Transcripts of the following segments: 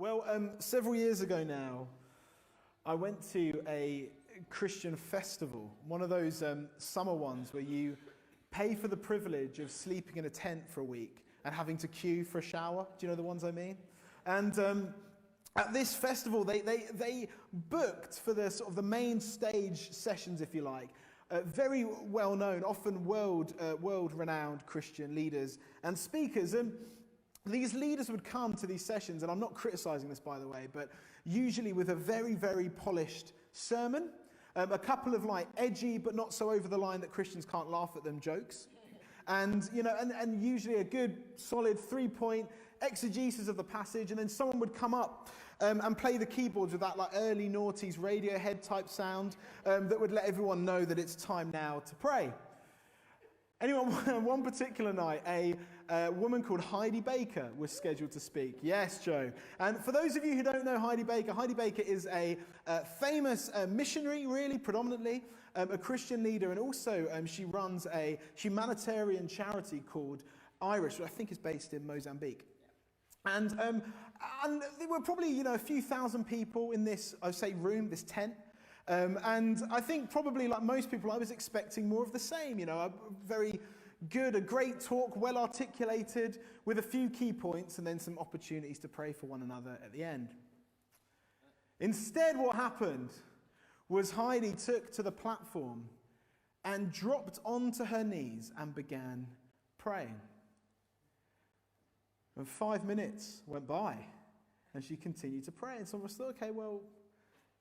Well, several years ago now, I went to a Christian festival, one of those summer ones where you pay for the privilege of sleeping in a tent for a week and having to queue for a shower. Do you know the ones I mean? And at this festival, they booked for the sort of the main stage sessions, if you like, very well-known, often world-renowned Christian leaders and speakers. And these leaders would come to these sessions, and I'm not criticizing this, by the way, but usually with a very, very polished sermon, a couple of like edgy but not so over the line that Christians can't laugh at them jokes, and usually a good solid 3-point exegesis of the passage, and then someone would come up and play the keyboards with that like early noughties Radiohead type sound that would let everyone know that it's time now to pray. Anyway, one particular night, a woman called Heidi Baker was scheduled to speak. Yes, Joe. And for those of you who don't know Heidi Baker is a famous missionary, really, predominantly, a Christian leader, and also she runs a humanitarian charity called Irish, which I think is based in Mozambique. And there were probably, a few thousand people in this, I would say, room, this tent. And I think probably like most people, I was expecting more of the same, a very good, a great talk, well articulated, with a few key points and then some opportunities to pray for one another at the end. Instead, what happened was Heidi took to the platform and dropped onto her knees and began praying. And 5 minutes went by and she continued to pray. And someone was thought, okay, well,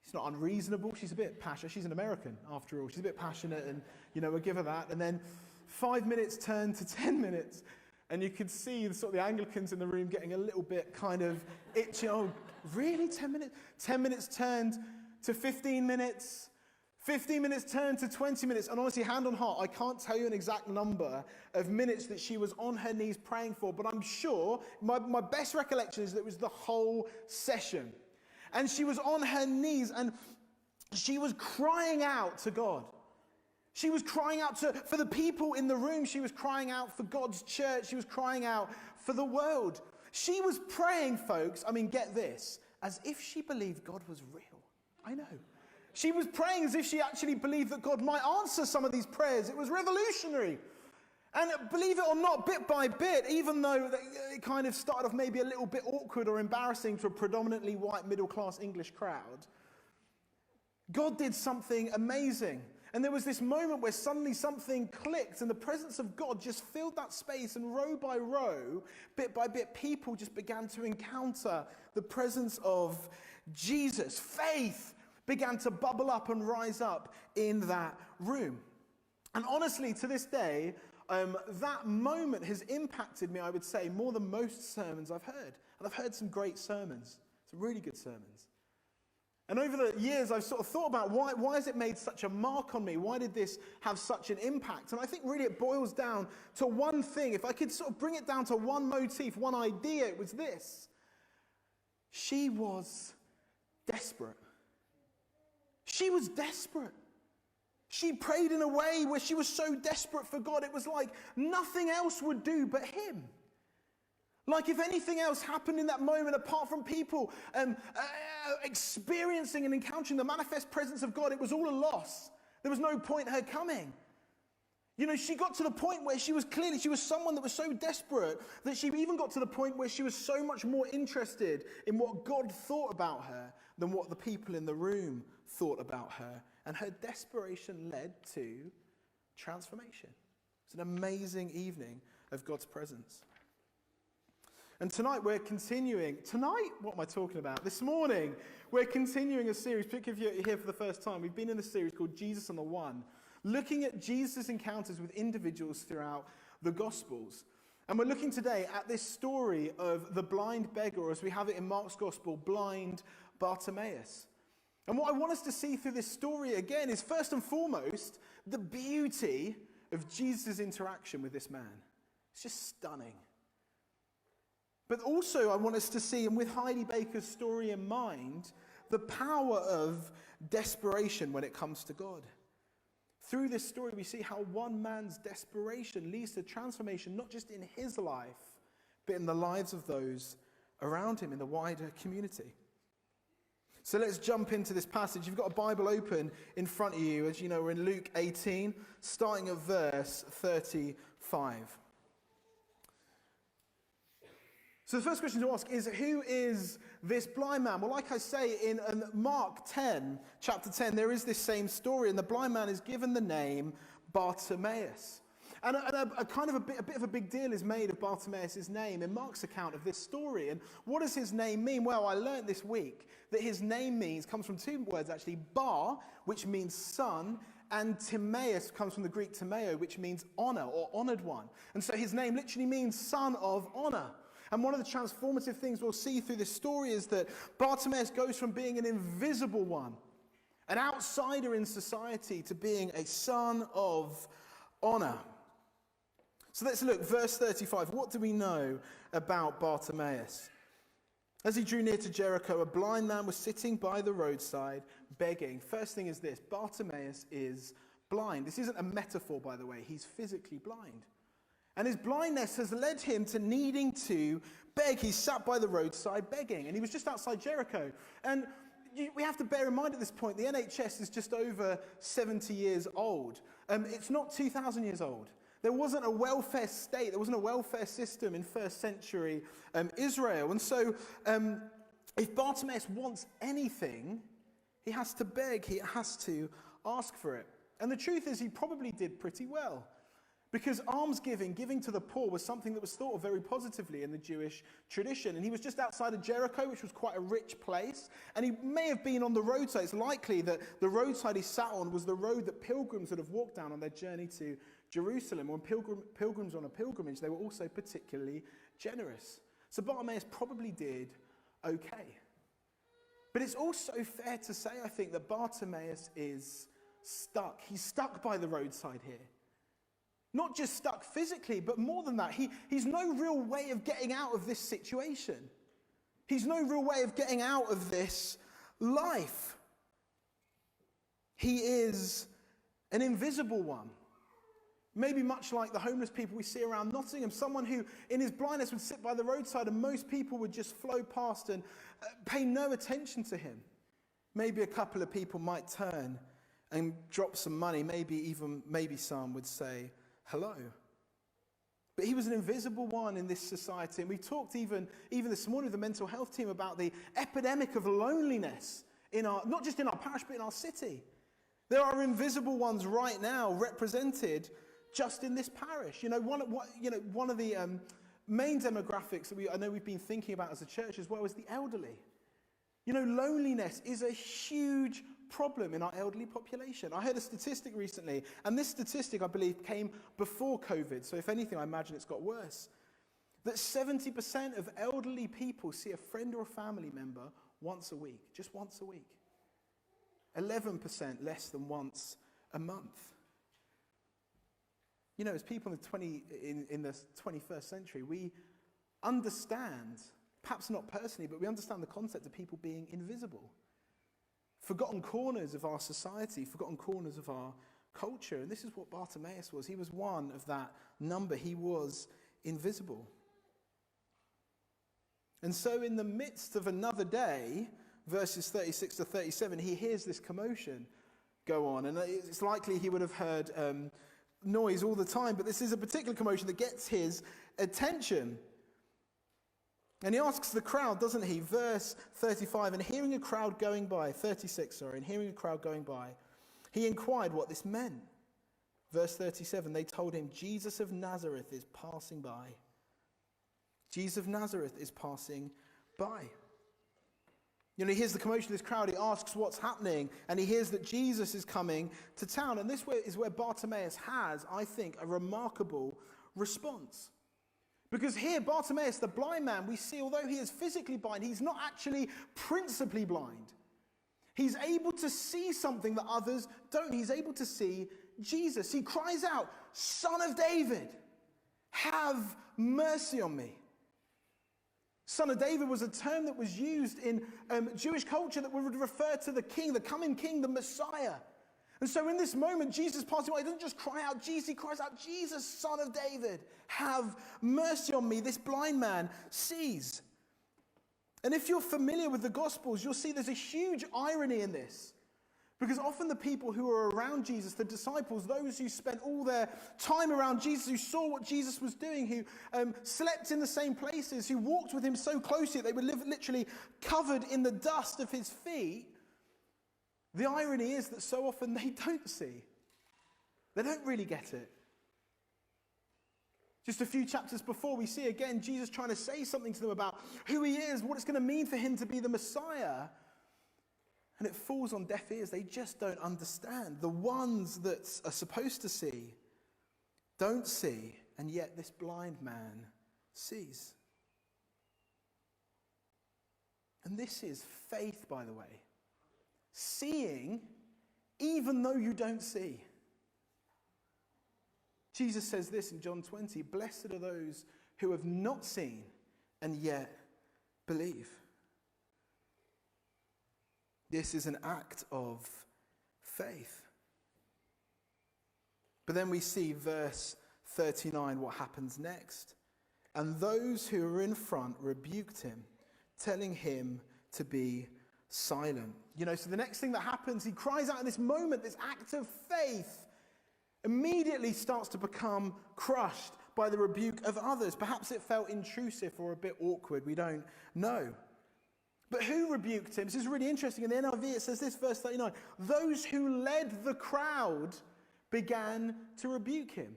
it's not unreasonable. She's a bit passionate. She's an American, after all. She's a bit passionate, and, we'll give her that. And then 5 minutes turned to 10 minutes, and you could see the Anglicans in the room getting a little bit kind of itchy. Oh, really? 10 minutes? 10 minutes turned to 15 minutes. 15 minutes turned to 20 minutes. And honestly, hand on heart, I can't tell you an exact number of minutes that she was on her knees praying for, but I'm sure, my best recollection is that it was the whole session. And she was on her knees and she was crying out to God. She was crying out for the people in the room. She was crying out for God's church. She was crying out for the world. She was praying, folks, get this, as if she believed God was real. I know. She was praying as if she actually believed that God might answer some of these prayers. It was revolutionary. And believe it or not, bit by bit, even though it kind of started off maybe a little bit awkward or embarrassing to a predominantly white middle-class English crowd, God did something amazing. And there was this moment where suddenly something clicked and the presence of God just filled that space, and row by row, bit by bit, people just began to encounter the presence of Jesus. Faith began to bubble up and rise up in that room. And honestly, to this day, that moment has impacted me, I would say, more than most sermons I've heard. And I've heard some great sermons, some really good sermons. And over the years, I've sort of thought about why has it made such a mark on me? Why did this have such an impact? And I think really it boils down to one thing. If I could sort of bring it down to one motif, one idea, it was this. She was desperate. She was desperate. She prayed in a way where she was so desperate for God, it was like nothing else would do but him. Like if anything else happened in that moment, apart from people experiencing and encountering the manifest presence of God, it was all a loss. There was no point in her coming. She got to the point where she was someone that was so desperate that she even got to the point where she was so much more interested in what God thought about her than what the people in the room thought about her. And her desperation led to transformation. It's an amazing evening of God's presence. And tonight we're continuing. What am I talking about? This morning we're continuing a series, particularly if you're here for the first time. We've been in a series called Jesus on the One, looking at Jesus' encounters with individuals throughout the Gospels. And we're looking today at this story of the blind beggar, or as we have it in Mark's Gospel, blind Bartimaeus. And what I want us to see through this story again is first and foremost the beauty of Jesus' interaction with this man. It's just stunning. But also I want us to see, and with Heidi Baker's story in mind, the power of desperation when it comes to God. Through this story, we see how one man's desperation leads to transformation, not just in his life, but in the lives of those around him in the wider community. So let's jump into this passage. You've got a Bible open in front of you. As you know, we're in Luke 18, starting at verse 35. So the first question to ask is, who is this blind man? Well, like I say, in Mark 10, chapter 10, there is this same story, and the blind man is given the name Bartimaeus. And a bit of a big deal is made of Bartimaeus' name in Mark's account of this story. And what does his name mean? Well, I learned this week that his name comes from two words actually. Bar, which means son, and Timaeus comes from the Greek timeo, which means honor or honored one. And so his name literally means son of honor. And one of the transformative things we'll see through this story is that Bartimaeus goes from being an invisible one, an outsider in society, to being a son of honor. So let's look, verse 35. What do we know about Bartimaeus? As he drew near to Jericho, a blind man was sitting by the roadside begging. First thing is this: Bartimaeus is blind. This isn't a metaphor, by the way. He's physically blind. And his blindness has led him to needing to beg. He sat by the roadside begging, and he was just outside Jericho. And we have to bear in mind at this point, the NHS is just over 70 years old. It's not 2,000 years old. There wasn't a welfare state, there wasn't a welfare system in first century Israel. And so if Bartimaeus wants anything, he has to beg, he has to ask for it. And the truth is, he probably did pretty well. Because almsgiving, giving to the poor, was something that was thought of very positively in the Jewish tradition. And he was just outside of Jericho, which was quite a rich place. And he may have been on the roadside. It's likely that the roadside he sat on was the road that pilgrims would have walked down on their journey to Jerusalem. When pilgrims on a pilgrimage, they were also particularly generous. So Bartimaeus probably did okay. But it's also fair to say, I think, that Bartimaeus is stuck. He's stuck by the roadside here. Not just stuck physically, but more than that, he's no real way of getting out of this situation. He's no real way of getting out of this life. He is an invisible one. Maybe much like the homeless people we see around Nottingham, someone who in his blindness would sit by the roadside and most people would just flow past and pay no attention to him. Maybe a couple of people might turn and drop some money, maybe some would say hello. But he was an invisible one in this society. And we talked even this morning with the mental health team about the epidemic of loneliness not just in our parish, but in our city. There are invisible ones right now represented just in this parish. One of the main demographics that I know we've been thinking about as a church as well is the elderly. Loneliness is a huge problem in our elderly population. I heard a statistic recently, and this statistic, I believe, came before COVID, so if anything, I imagine it's got worse, that 70% of elderly people see a friend or a family member once a week, just once a week. 11% less than once a month. As people in the 21st century, we understand, perhaps not personally, but we understand the concept of people being invisible. Forgotten corners of our society, forgotten corners of our culture. And this is what Bartimaeus was. He was one of that number. He was invisible. And so in the midst of another day, verses 36 to 37, he hears this commotion go on. And it's likely he would have heard noise all the time, but this is a particular commotion that gets his attention. And he asks the crowd, doesn't he? Verse 35, and hearing a crowd going by, 36, sorry, and hearing a crowd going by, he inquired what this meant. Verse 37, they told him, Jesus of Nazareth is passing by. Jesus of Nazareth is passing by. He hears the commotion of this crowd, he asks what's happening, and he hears that Jesus is coming to town. And this is where Bartimaeus has, I think, a remarkable response. Because here, Bartimaeus, the blind man, we see, although he is physically blind, he's not actually principally blind. He's able to see something that others don't. He's able to see Jesus. He cries out, Son of David, have mercy on me. Son of David was a term that was used in Jewish culture that would refer to the king, the coming king, the Messiah. And so in this moment, Jesus passing by, he doesn't just cry out Jesus, he cries out, Jesus, Son of David, have mercy on me. This blind man sees. And if you're familiar with the Gospels, you'll see there's a huge irony in this. Because often the people who are around Jesus, the disciples, those who spent all their time around Jesus, who saw what Jesus was doing, who slept in the same places, who walked with him so closely that they were literally covered in the dust of his feet, the irony is that so often they don't see. They don't really get it. Just a few chapters before, we see again Jesus trying to say something to them about who he is, what it's going to mean for him to be the Messiah. And it falls on deaf ears. They just don't understand. The ones that are supposed to see don't see, and yet this blind man sees. And this is faith, by the way. Seeing even though you don't see. Jesus says this in John 20, "Blessed are those who have not seen and yet believe." This is an act of faith. But then we see verse 39, what happens next. "And those who were in front rebuked him, telling him to be silent." So the next thing that happens, he cries out in this moment, this act of faith immediately starts to become crushed by the rebuke of others. Perhaps it felt intrusive or a bit awkward. We don't know. But who rebuked him? This is really interesting. In the NIV it says this, verse 39. "Those who led the crowd began to rebuke him."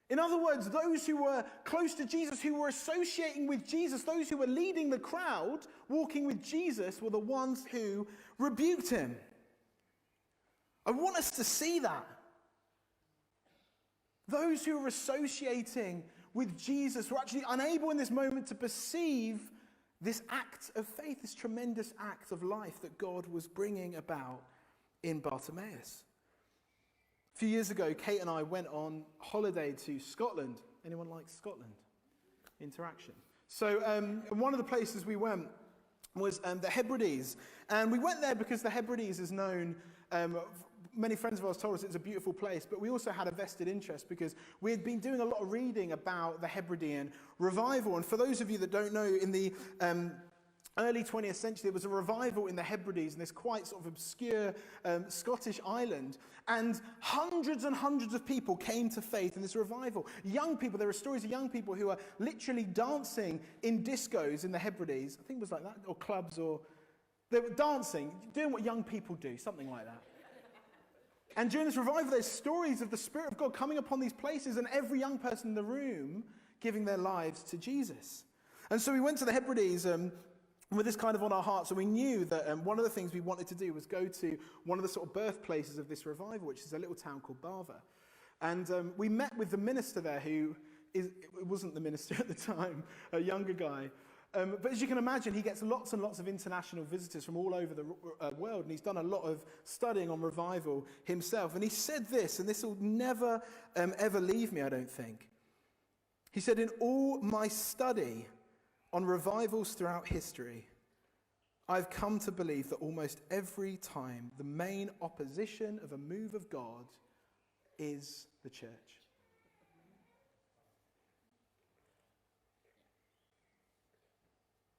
In other words, those who were close to Jesus, who were associating with Jesus, those who were leading the crowd, walking with Jesus, were the ones who rebuked him. I want us to see that. Those who are associating with Jesus were actually unable in this moment to perceive this act of faith, this tremendous act of life that God was bringing about in Bartimaeus. A few years ago, Kate and I went on holiday to Scotland. Anyone like Scotland? Interaction. So one of the places we went was the Hebrides. And we went there because the Hebrides is known, many friends of ours told us it's a beautiful place, but we also had a vested interest because we had been doing a lot of reading about the Hebridean revival. And for those of you that don't know, in the early 20th century, there was a revival in the Hebrides, in this quite sort of obscure Scottish island. And hundreds of people came to faith in this revival. Young people, there are stories of young people who are literally dancing in discos in the Hebrides. I think it was like that, or clubs, or they were dancing, doing what young people do, something like that. And during this revival, there's stories of the Spirit of God coming upon these places and every young person in the room giving their lives to Jesus. And so we went to the Hebrides with this kind of on our hearts, and we knew that one of the things we wanted to do was go to one of the sort of birthplaces of this revival, which is a little town called Barva. And we met with the minister there, it wasn't the minister at the time, a younger guy. But as you can imagine, he gets lots and lots of international visitors from all over the world, and he's done a lot of studying on revival himself. And he said this, and this will never, ever leave me, I don't think. He said, "In all my study on revivals throughout history, I've come to believe that almost every time the main opposition of a move of God is the church."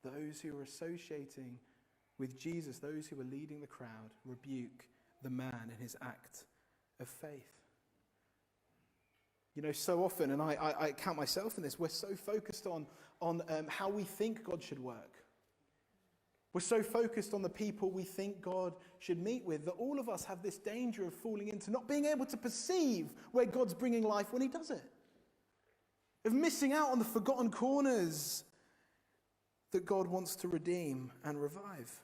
Those who are associating with Jesus, those who are leading the crowd, rebuke the man in his act of faith. So often, and I count myself in this, we're so focused on how we think God should work. We're so focused on the people we think God should meet with that all of us have this danger of falling into not being able to perceive where God's bringing life when he does it. Of missing out on the forgotten corners that God wants to redeem and revive.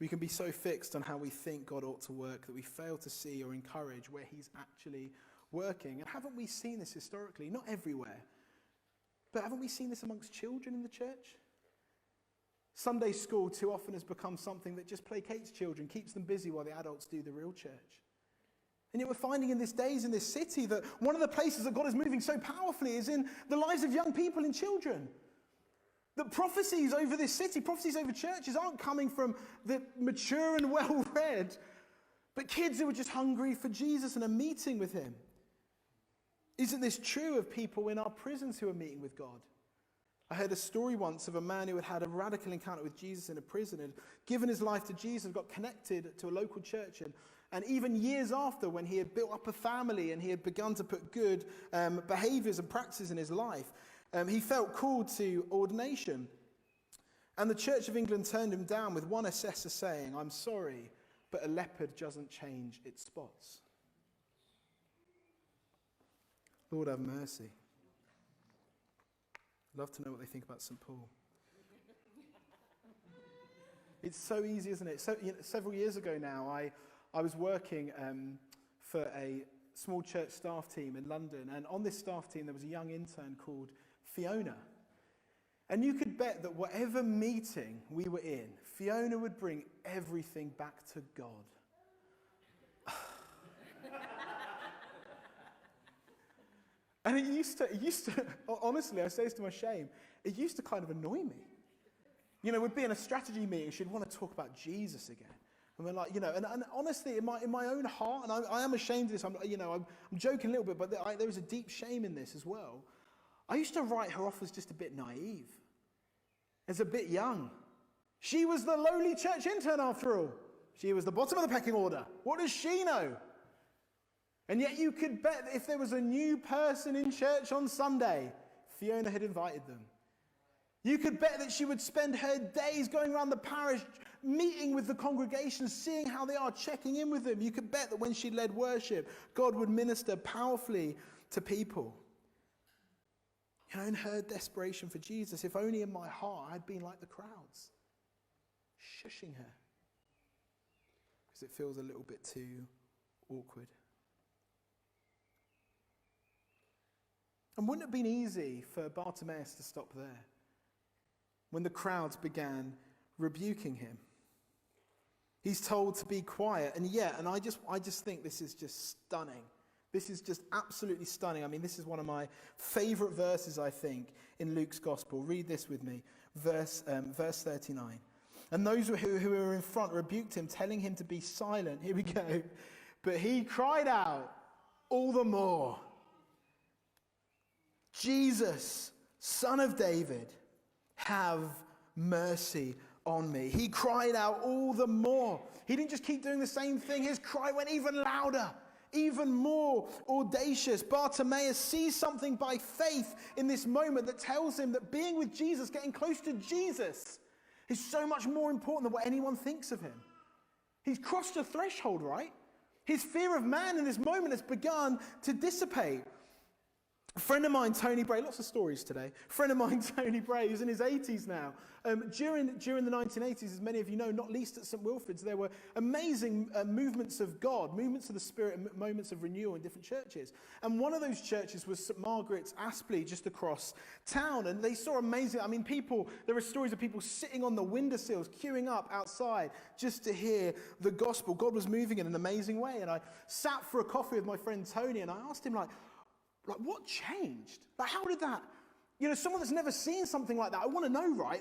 We can be so fixed on how we think God ought to work that we fail to see or encourage where he's actually working. And haven't we seen this historically? Not everywhere. But haven't we seen this amongst children in the church? Sunday school too often has become something that just placates children, keeps them busy while the adults do the real church. And yet we're finding in these days in this city that one of the places that God is moving so powerfully is in the lives of young people and children. That prophecies over this city, prophecies over churches aren't coming from the mature and well-read, but kids who are just hungry for Jesus and a meeting with him. Isn't this true of people in our prisons who are meeting with God? I heard a story once of a man who had had a radical encounter with Jesus in a prison and given his life to Jesus, got connected to a local church, and even years after, when he had built up a family and he had begun to put good behaviors and practices in his life, he felt called to ordination. And the Church of England turned him down with one assessor saying, "I'm sorry, but a leopard doesn't change its spots." Lord, have mercy. I'd love to know what they think about St. Paul. It's so easy, isn't it? So, several years ago now, I was working for a small church staff team in London, and on this staff team there was a young intern called Fiona. And you could bet that whatever meeting we were in, Fiona would bring everything back to God. And it used to, honestly, I say this to my shame, it used to kind of annoy me. We'd be in a strategy meeting, she'd want to talk about Jesus again. And we're like, and honestly, in my own heart, and I am ashamed of this, I'm joking a little bit, but there is a deep shame in this as well. I used to write her off as just a bit naive, as a bit young. She was the lowly church intern after all. She was the bottom of the pecking order. What does she know? And yet you could bet that if there was a new person in church on Sunday, Fiona had invited them. You could bet that she would spend her days going around the parish, meeting with the congregation, seeing how they are, checking in with them. You could bet that when she led worship, God would minister powerfully to people. In her desperation for Jesus, if only in my heart I'd been like the crowds, shushing her, because it feels a little bit too awkward. And wouldn't it have been easy for Bartimaeus to stop there when the crowds began rebuking him? He's told to be quiet, and I just think this is just stunning. This is just absolutely stunning. I mean, this is one of my favorite verses, I think, in Luke's gospel. Read this with me, verse 39. And those who were in front rebuked him, telling him to be silent. Here we go. But he cried out all the more, "Jesus, Son of David, have mercy on me." He cried out all the more. He didn't just keep doing the same thing. His cry went even louder, even more audacious. Bartimaeus sees something by faith in this moment that tells him that being with Jesus, getting close to Jesus, is so much more important than what anyone thinks of him. He's crossed a threshold, right? His fear of man in this moment has begun to dissipate. A friend of mine, Tony Bray, lots of stories today. A friend of mine, Tony Bray, who's in his 80s now. During the 1980s, as many of you know, not least at St. Wilfrid's, there were amazing movements of God, movements of the Spirit, and moments of renewal in different churches. And one of those churches was St. Margaret's, Aspley, just across town. And they saw amazing, there are stories of people sitting on the windowsills, queuing up outside just to hear the gospel. God was moving in an amazing way. And I sat for a coffee with my friend Tony, and I asked him, what changed? How did that, someone that's never seen something like that, I want to know, right?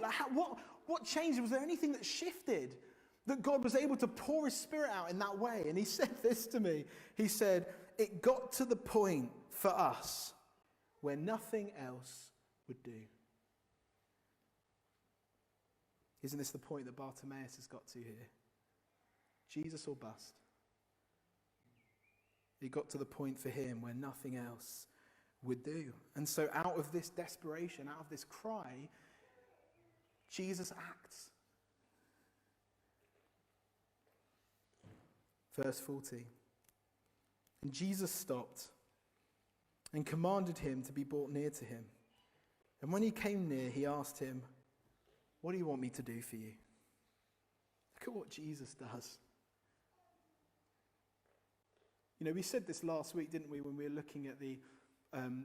What changed? Was there anything that shifted, that God was able to pour his Spirit out in that way? And he said this to me. He said, "It got to the point for us where nothing else would do." Isn't this the point that Bartimaeus has got to here? Jesus or bust. It got to the point for him where nothing else would do. And so out of this desperation, out of this cry, Jesus acts. Verse 40. And Jesus stopped and commanded him to be brought near to him. And when he came near, he asked him, "What do you want me to do for you?" Look at what Jesus does. We said this last week, didn't we, when we were looking at the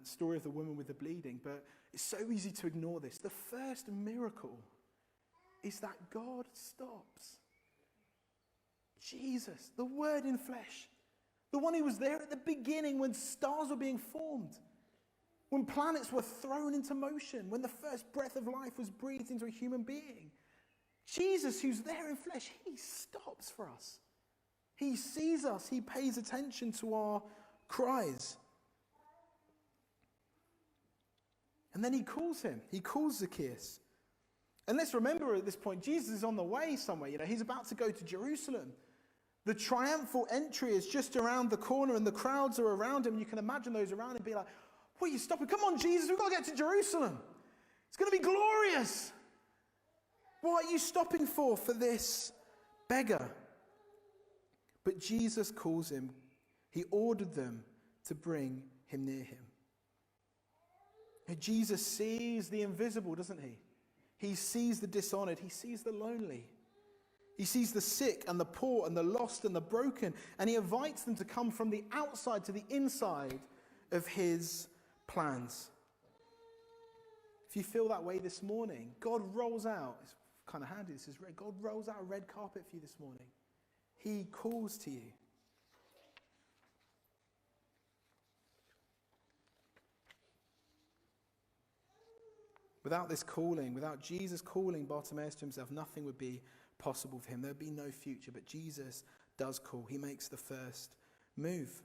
story of the woman with the bleeding, but it's so easy to ignore this. The first miracle is that God stops. Jesus, the Word in flesh, the one who was there at the beginning when stars were being formed, when planets were thrown into motion, when the first breath of life was breathed into a human being. Jesus, who's there in flesh, he stops for us. He sees us. He pays attention to our cries. And then he calls him. He calls Zacchaeus. And let's remember at this point, Jesus is on the way somewhere. He's about to go to Jerusalem. The triumphal entry is just around the corner and the crowds are around him. You can imagine those around him be like, what are you stopping? Come on, Jesus, we've got to get to Jerusalem. It's going to be glorious. What are you stopping for this beggar? But Jesus calls him. He ordered them to bring him near him. And Jesus sees the invisible, doesn't he? He sees the dishonored. He sees the lonely. He sees the sick and the poor and the lost and the broken. And he invites them to come from the outside to the inside of his plans. If you feel that way this morning, God rolls out, it's kind of handy, this is red. God rolls out a red carpet for you this morning. He calls to you. Without this calling, without Jesus calling Bartimaeus to himself, nothing would be possible for him. There would be no future, but Jesus does call. He makes the first move.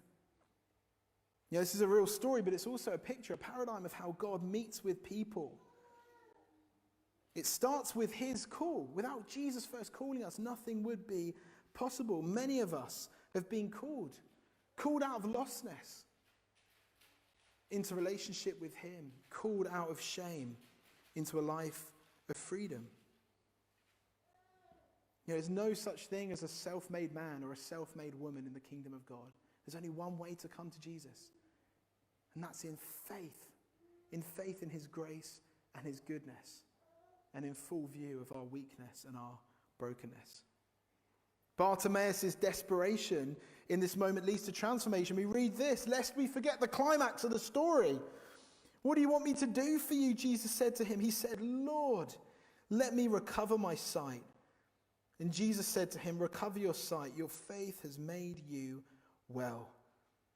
This is a real story, but it's also a picture, a paradigm of how God meets with people. It starts with his call. Without Jesus first calling us, nothing would be possible. Many of us have been called out of lostness into relationship with him, called out of shame into a life of freedom. There's no such thing as a self-made man or a self-made woman in the kingdom of God. There's only one way to come to Jesus, and that's in faith in his grace and his goodness, and in full view of our weakness and our brokenness. Bartimaeus' desperation in this moment leads to transformation. We read this, lest we forget the climax of the story. What do you want me to do for you? Jesus said to him. He said, Lord, let me recover my sight. And Jesus said to him, recover your sight. Your faith has made you well.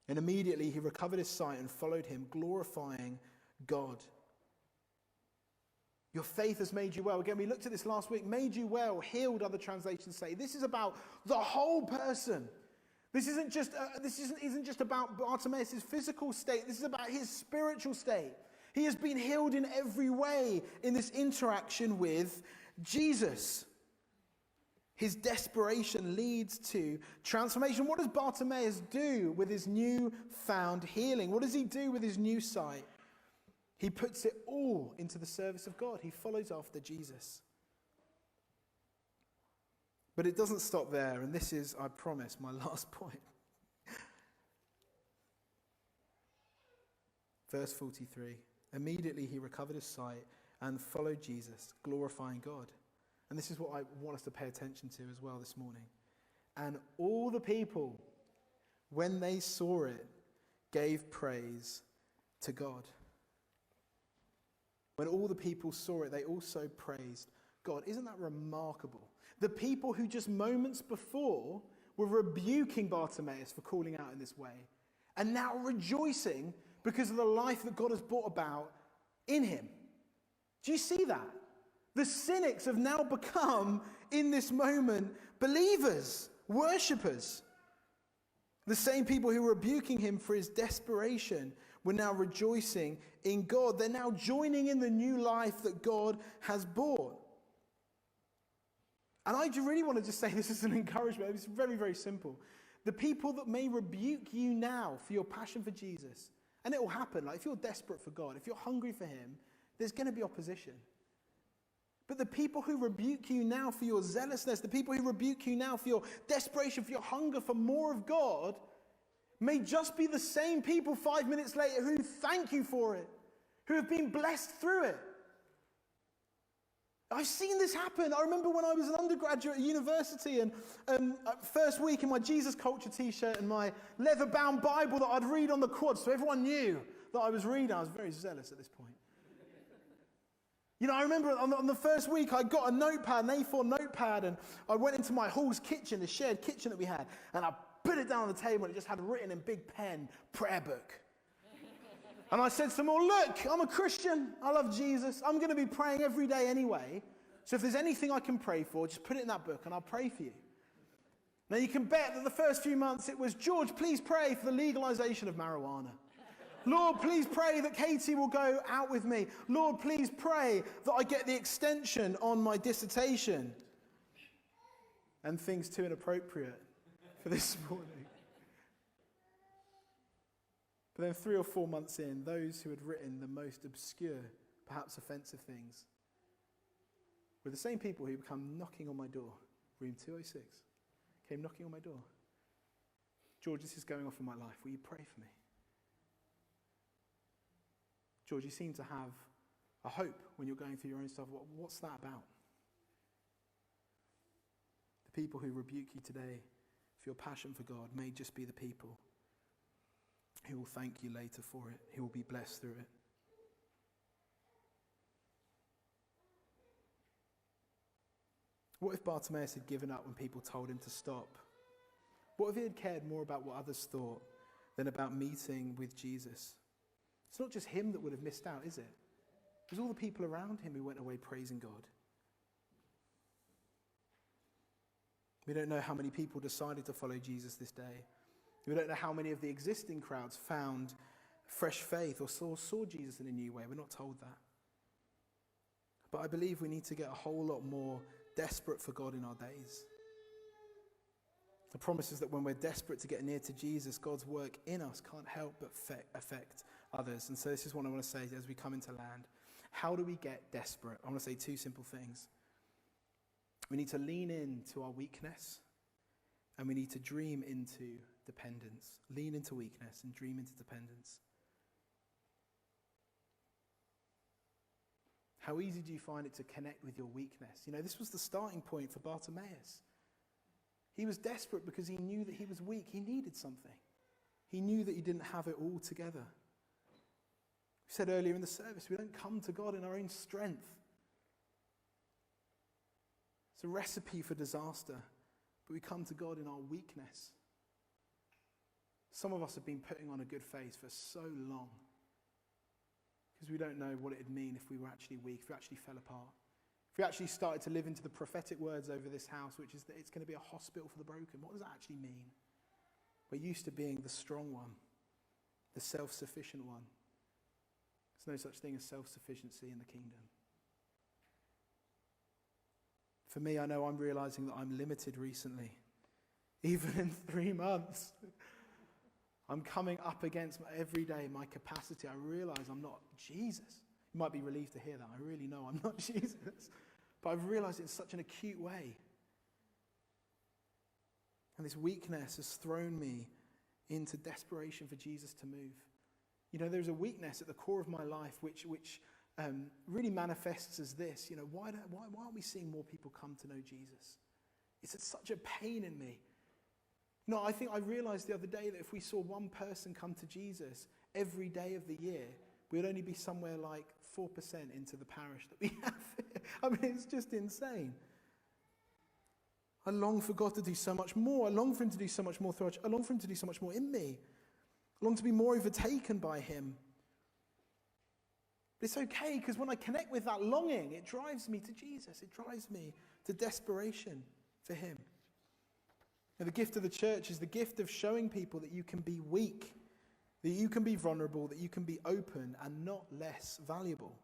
And immediately he recovered his sight and followed him, glorifying God. Your faith has made you well. Again, we looked at this last week. Made you well, healed, other translations say. This is about the whole person. This isn't just about Bartimaeus' physical state. This is about his spiritual state. He has been healed in every way in this interaction with Jesus. His desperation leads to transformation. What does Bartimaeus do with his newfound healing? What does he do with his new sight? He puts it all into the service of God. He follows after Jesus. But it doesn't stop there, and this is, I promise, my last point. Verse 43, immediately he recovered his sight and followed Jesus, glorifying God. And this is what I want us to pay attention to as well this morning. And all the people, when they saw it, gave praise to God. When all the people saw it, they also praised God. Isn't that remarkable? The people who just moments before were rebuking Bartimaeus for calling out in this way, and now rejoicing because of the life that God has brought about in him. Do you see that? The cynics have now become, in this moment, believers, worshippers. The same people who were rebuking him for his desperation were now rejoicing in God. They're now joining in the new life that God has brought. And I really want to just say this is an encouragement. It's very, very simple. The people that may rebuke you now for your passion for Jesus, and it will happen, like if you're desperate for God, if you're hungry for him, there's going to be opposition. But the people who rebuke you now for your zealousness, the people who rebuke you now for your desperation, for your hunger for more of God, may just be the same people 5 minutes later who thank you for it, who have been blessed through it. I've seen this happen. I remember when I was an undergraduate at university and first week in my Jesus Culture t-shirt and my leather-bound Bible that I'd read on the quad so everyone knew that I was reading. I was very zealous at this point. I remember on the first week I got a notepad, an A4 notepad, and I went into my hall's kitchen, the shared kitchen that we had, and I put it down on the table and it just had written in big pen, prayer book. And I said to them all, look, I'm a Christian, I love Jesus, I'm going to be praying every day anyway, so if there's anything I can pray for, just put it in that book and I'll pray for you. Now you can bet that the first few months it was, George, please pray for the legalization of marijuana. Lord, please pray that Katie will go out with me. Lord, please pray that I get the extension on my dissertation. And things too inappropriate for this morning. But then 3 or 4 months in, those who had written the most obscure, perhaps offensive things, were the same people who come knocking on my door. Room 206 came knocking on my door. George, this is going off in my life. Will you pray for me? George, you seem to have a hope when you're going through your own stuff. What's that about? The people who rebuke you today for your passion for God may just be the people who will thank you later for it, who will be blessed through it. What if Bartimaeus had given up when people told him to stop? What if he had cared more about what others thought than about meeting with Jesus? It's not just him that would have missed out, is it? It was all the people around him who went away praising God. We don't know how many people decided to follow Jesus this day. We don't know how many of the existing crowds found fresh faith or saw Jesus in a new way. We're not told that. But I believe we need to get a whole lot more desperate for God in our days. The promise is that when we're desperate to get near to Jesus, God's work in us can't help but affect others. And so this is what I want to say as we come into land. How do we get desperate? I want to say 2 simple things. We need to lean into our weakness, and we need to dream into dependence. Lean into weakness and dream into dependence. How easy do you find it to connect with your weakness? You know, this was the starting point for Bartimaeus. He was desperate because he knew that he was weak. He needed something. He knew that he didn't have it all together. We said earlier in the service, we don't come to God in our own strength. It's a recipe for disaster, but we come to God in our weakness. Some of us have been putting on a good face for so long because we don't know what it would mean if we were actually weak, if we actually fell apart. If we actually started to live into the prophetic words over this house, which is that it's going to be a hospital for the broken. What does that actually mean? We're used to being the strong one, the self-sufficient one. There's no such thing as self-sufficiency in the kingdom. For me, I know I'm realizing that I'm limited recently. Even in 3 months, I'm coming up against every day my capacity. I realize I'm not Jesus. You might be relieved to hear that. I really know I'm not Jesus. But I've realized it in such an acute way. And this weakness has thrown me into desperation for Jesus to move. You know, there's a weakness at the core of my life which really manifests as this. You know, why aren't we seeing more people come to know Jesus? It's such a pain in me. No, I think I realized the other day that if we saw one person come to Jesus every day of the year, we'd only be somewhere like 4% into the parish that we have here. I mean, it's just insane. I long for God to do so much more. I long for him to do so much more through us. I long for him to do so much more in me. I long to be more overtaken by him. But it's okay, because when I connect with that longing, it drives me to Jesus. It drives me to desperation for him. And the gift of the church is the gift of showing people that you can be weak, that you can be vulnerable, that you can be open and not less valuable.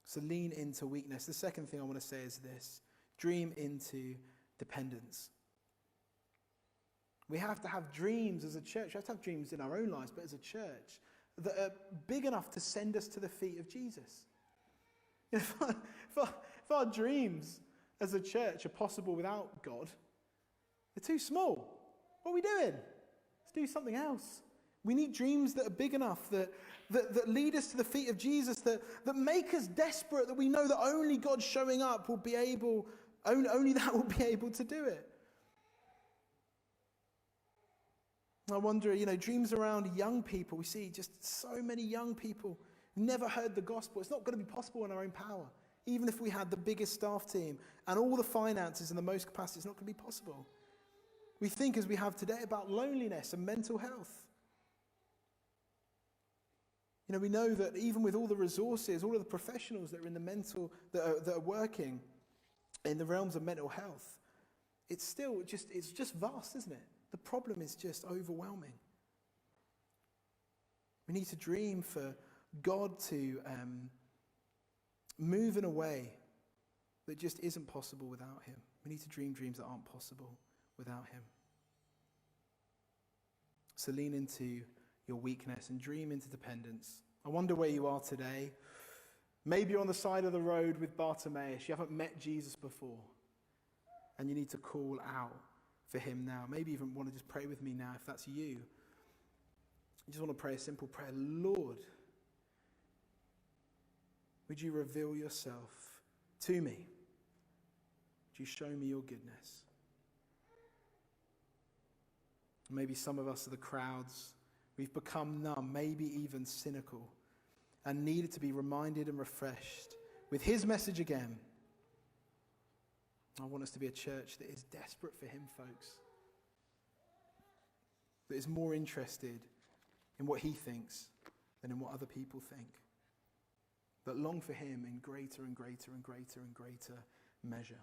So lean into weakness. The second thing I want to say is this: dream into dependence. We have to have dreams as a church. We have to have dreams in our own lives, but as a church, that are big enough to send us to the feet of Jesus. You know, if our dreams as a church are possible without God, they're too small. What are we doing? Let's do something else. We need dreams that are big enough, that lead us to the feet of Jesus, that make us desperate, that we know that only God showing up will be able, only that will be able to do it. I wonder, you know, dreams around young people. We see just so many young people who've never heard the gospel. It's not going to be possible in our own power. Even if we had the biggest staff team and all the finances and the most capacity, it's not going to be possible. We think, as we have today, about loneliness and mental health. You know, we know that even with all the resources, all of the professionals that are in the mental, that are working in the realms of mental health, it's just vast, isn't it? The problem is just overwhelming. We need to dream for God to move in a way that just isn't possible without him. We need to dream dreams that aren't possible without him. So lean into your weakness and dream into dependence. I wonder where you are today. Maybe you're on the side of the road with Bartimaeus. You haven't met Jesus before. And you need to call out for him now. Maybe even want to just pray with me now if that's you. You just want to pray a simple prayer. Lord, would you reveal yourself to me? Would you show me your goodness? Maybe some of us are the crowds. We've become numb, maybe even cynical, and needed to be reminded and refreshed with his message again. I want us to be a church that is desperate for him, folks. That is more interested in what he thinks than in what other people think. That long for him in greater and greater and greater and greater measure.